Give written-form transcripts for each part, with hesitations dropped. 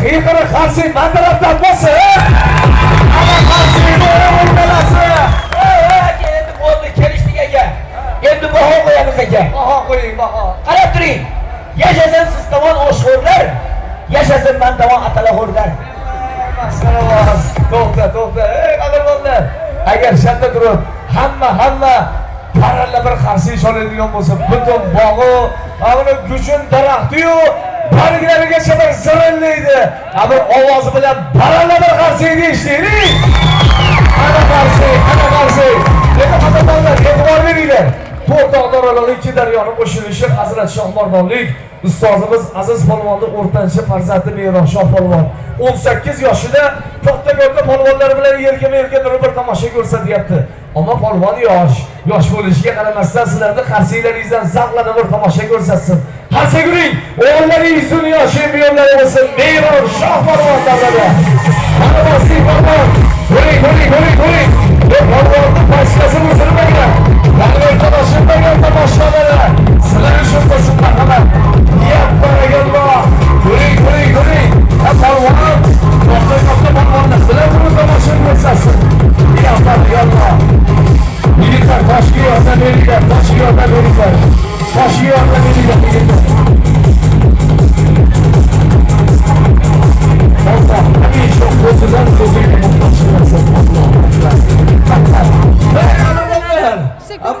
Qiyqiri qarshi mantarafdan bo'lsa. Ana qarshi o'rnalasi. Endi bo'ldi, kelishdik aka. Endi baho qo'yamiz aka. Baho qo'ying, baho. Qarab turing. Yashasin siz tomon oshxo'rlar, yashasin men tomon atalaxo'rlar. Masalavoz. To'xta. Ey qadrdonlar. Agar shunda turib hamma paralla bir qarshi oladigan bo'lsa, butun bog'i, mana guchun daraxti-yu, barglarigacha bir zirillaydi. Bir ovozi bilan paralla bir qarsini eshitaylik. Ana qarshi. Lekin qadrdonlar, e'tibor beringlar. To'rtoqdorlar ikki daryoni qo'shilishi Hazrat Shohmardonlik ustozimiz aziz polvonning o'rtancha farzandi Mehroshoh polvon 18 yoshida katta polvonlar bilan yelkama-yelka turib bir tomosha ko'rsatyapti. Ammo polvon yosh bo'lishiga qaramasdan sizlarning qarsiylaringizdan zavqlanib bir tomosha ko'rsatsin. Qarsa yuring, o'g'illaringiz dunyo chempionlari bo'lsin. Mehroshoh polvon davrada. Mana bosing polvon. Ko'ring. Polvonni pastasi buzilmagan. Ya'ni tomoshadan tomoshalar. Sizlar uchun bo'lsin marhamat. Yapparagalla. Ko'ring. Polvon. To'xta polvonlar. Sizlar buni tomosha ko'rsatsin. Yapparagalla. Yigitlar toshga yordam beringlar.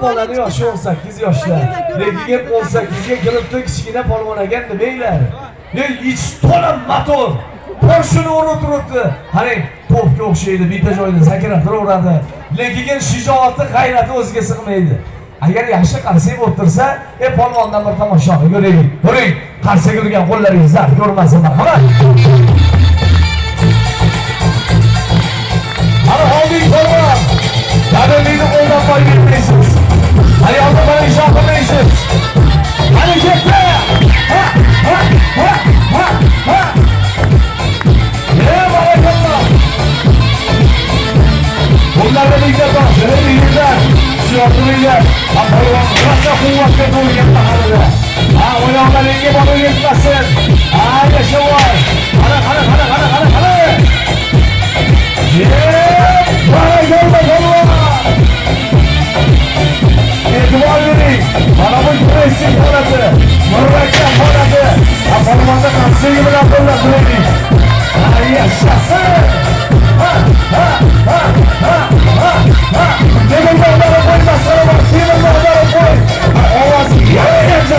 Bolalar yoshi 18 yoshda. Lekin 18 ga kiribdi kichkina polvon ekan demanglar. Ich to'la motor. Porshini o'rib turibdi. Qarang, to'pga o'xshaydi, bitta joyda sakrab turaveradi. Lekin shijoati, g'ayrati o'ziga sig'maydi. Agar yaxshi qarsak bo'lib tursa, polvondan bir tomosha ko'raylik. Ko'ring, qarsak yurgan qo'llaringiz zar ko'rmasin marhamat. Ana olding polvon. Dadamni qo'ldan boy bermaysiz. Ayolni bana ijro qilmaysiz. Ana ketdi. Ha. Barakalloh. Bunlarga bitta yigitlar, shiyoqlilar, polvon rosa quvvatga to'lgan mahalada. Oyoqlaringga bola yetmasin. Yashavoy. Qara. E'tibor bering. Mana bu pressing holati, murakkab holati. Polvonda qarsigi bilan qo'llab-qo'ying. Yashasin. Demirlarni qo'ymasdan, semirlarni qo'y. Ovoz yangicha.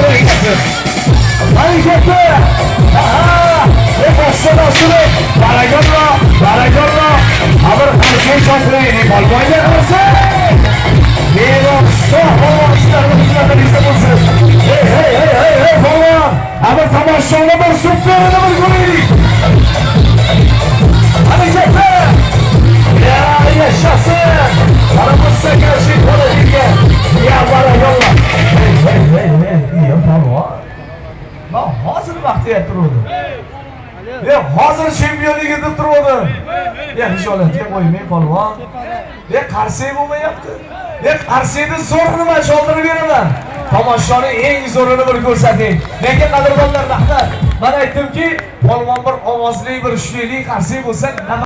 Harekatda. Boshqalarni barakalloh. Abir qarshi choplaylik polvonga qarasa. Mehroshoh polvonchilarning xizmatingizda bo'lsin. Hey polvon. Abir tomoshani bir superini bir ko'raylik. Harekatda. Yashasin. Mana bu sakarshi polvonga. Barakalloh. Hey, polvon. Ma hozir vaqti turadi. Hozir chempionlik deb turadi. Hijolatga qo'ymang polvon. Qarsak bo'lmayapti. Qarsakni zo'rini men choldirib beraman. Tomoshaning eng zo'rini bir ko'rsating. Lekin qadrdonlar rahmat. Men aytdimki, polvon bir ovozli, bir kuchli qarsak bo'lsa